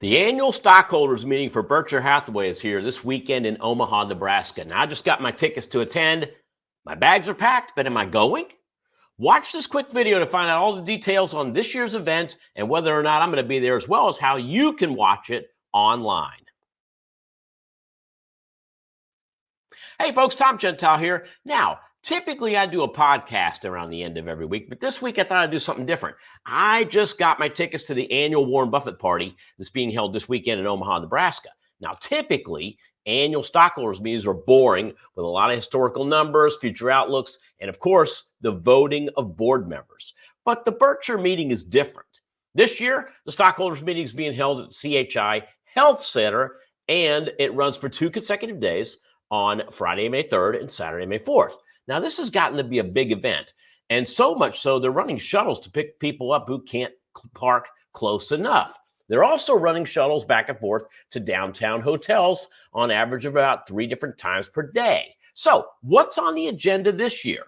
The annual stockholders meeting for Berkshire Hathaway is here this weekend in Omaha, Nebraska. Now, I just got my tickets to attend. My bags are packed, but am I going? Watch this quick video to find out all the details on this year's event and whether or not I'm going to be there, as well as how you can watch it online. Hey folks, Tom Gentile here. Now, typically I do a podcast around the end of every week, but this week I thought I'd do something different. I just got my tickets to the annual Warren Buffett party that's being held this weekend in Omaha, Nebraska. Now, typically, annual stockholders meetings are boring with a lot of historical numbers, future outlooks, and of course, the voting of board members. But the Berkshire meeting is different. This year, the stockholders meeting is being held at the CHI Health Center, and it runs for 2 consecutive days on Friday, May 3rd and Saturday, May 4th. Now, this has gotten to be a big event, and so much so they're running shuttles to pick people up who can't park close enough. They're also running shuttles back and forth to downtown hotels on average of about 3 different times per day. So what's on the agenda this year?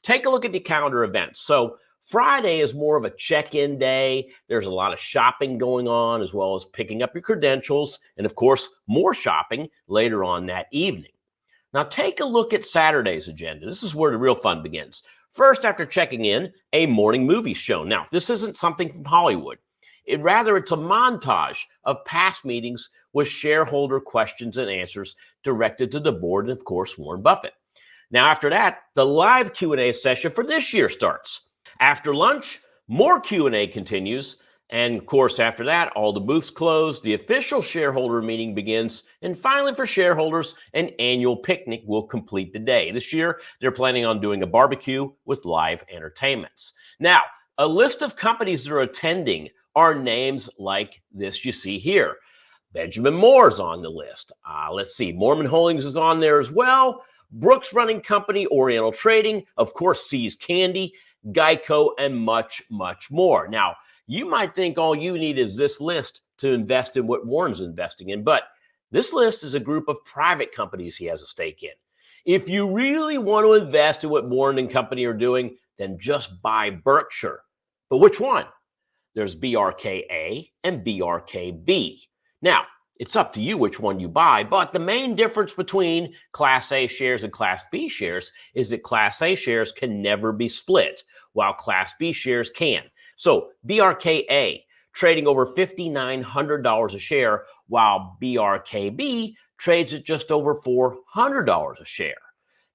Take a look at the calendar events. So Friday is more of a check-in day. There's a lot of shopping going on, as well as picking up your credentials, and of course, more shopping later on that evening. Now take a look at Saturday's agenda. This is where the real fun begins. First, after checking in, a morning movie show. Now, this isn't something from Hollywood. It's a montage of past meetings with shareholder questions and answers directed to the board and, of course, Warren Buffett. Now, after that, the live Q&A session for this year starts. After lunch, more Q&A continues. And, of course, after that, all the booths close, the official shareholder meeting begins, and finally, for shareholders, an annual picnic will complete the day. This year, they're planning on doing a barbecue with live entertainments. Now, a list of companies that are attending are names like this you see here. Benjamin Moore's on the list. Let's see, Mormon Holdings is on there as well. Brooks Running Company, Oriental Trading, of course, See's Candy, Geico, and much, much more. Now, you might think all you need is this list to invest in what Warren's investing in, but this list is a group of private companies he has a stake in. If you really want to invest in what Warren and company are doing, then just buy Berkshire. But which one? There's BRKA and BRKB. Now, it's up to you which one you buy, but the main difference between Class A shares and Class B shares is that Class A shares can never be split, while Class B shares can. So BRKA trading over $5,900 a share, while BRKB trades at just over $400 a share.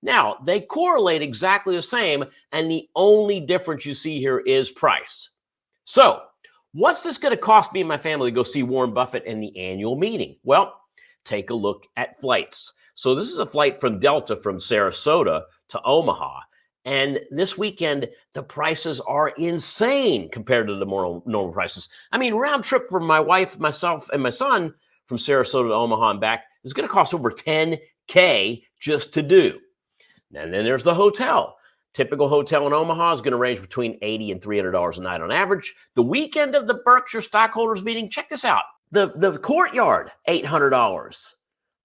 Now, they correlate exactly the same, and the only difference you see here is price. So, what's this going to cost me and my family to go see Warren Buffett in the annual meeting? Well, take a look at flights. So this is a flight from Delta from Sarasota to Omaha. And this weekend, the prices are insane compared to the more normal prices. I mean, round trip for my wife, myself, and my son from Sarasota to Omaha and back is going to cost over $10K just to do. And then there's the hotel. Typical hotel in Omaha is going to range between $80 and $300 a night on average. The weekend of the Berkshire stockholders meeting, check this out. The Courtyard, $800.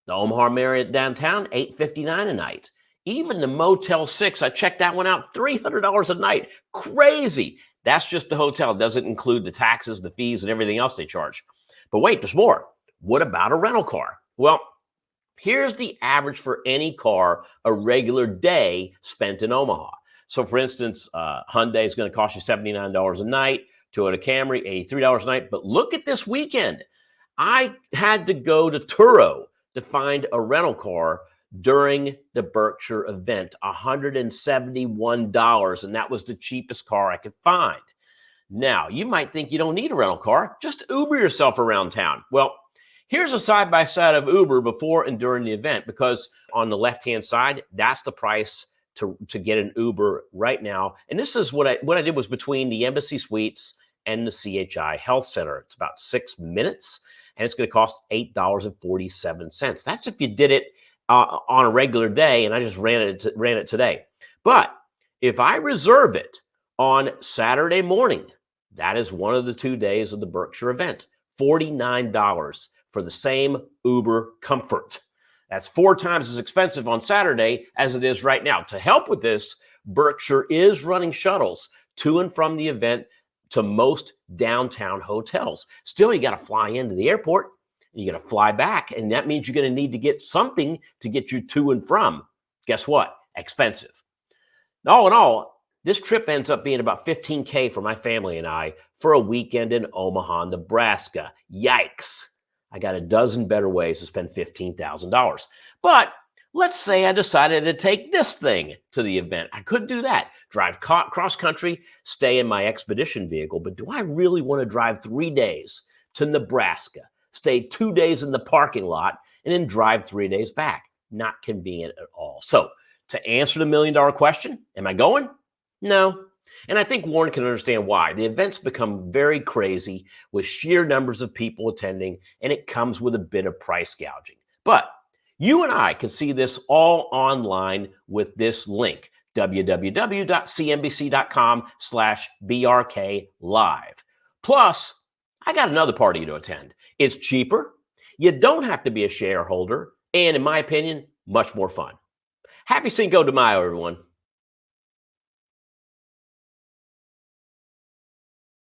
The Omaha Marriott downtown, $859 a night. Even the Motel 6, I checked that one out, $300 a night. Crazy. That's just the hotel. It doesn't include the taxes, the fees, and everything else they charge. But wait, there's more. What about a rental car? Well, here's the average for any car a regular day spent in Omaha. So, for instance, Hyundai is going to cost you $79 a night, Toyota Camry, $83 a night. But look at this weekend. I had to go to Turo to find a rental car during the Berkshire event, $171, and that was the cheapest car I could find. Now, you might think you don't need a rental car. Just Uber yourself around town. Well, here's a side-by-side of Uber before and during the event, because on the left-hand side, that's the price to get an Uber right now. And this is what I did was between the Embassy Suites and the CHI Health Center. It's about 6 minutes, and it's going to cost $8.47. That's if you did it on a regular day, and I just ran it today. But if I reserve it on Saturday morning, that is one of the 2 days of the Berkshire event, $49 for the same Uber Comfort. That's 4 times as expensive on Saturday as it is right now. To help with this, Berkshire is running shuttles to and from the event to most downtown hotels. Still, you got to fly into the airport and you got to fly back. And that means you're going to need to get something to get you to and from. Guess what? Expensive. All in all, this trip ends up being about $15K for my family and I for a weekend in Omaha, Nebraska. Yikes. I got a dozen better ways to spend $15,000. But let's say I decided to take this thing to the event. I could do that. Drive cross country, stay in my expedition vehicle. But do I really want to drive 3 days to Nebraska, stay 2 days in the parking lot, and then drive 3 days back? Not convenient at all. So to answer the $1 million question, am I going? No. And I think Warren can understand why. The events become very crazy with sheer numbers of people attending, and it comes with a bit of price gouging. But you and I can see this all online with this link, www.cnbc.com/BRK live. Plus, I got another party to attend. It's cheaper. You don't have to be a shareholder. And in my opinion, much more fun. Happy Cinco de Mayo, everyone.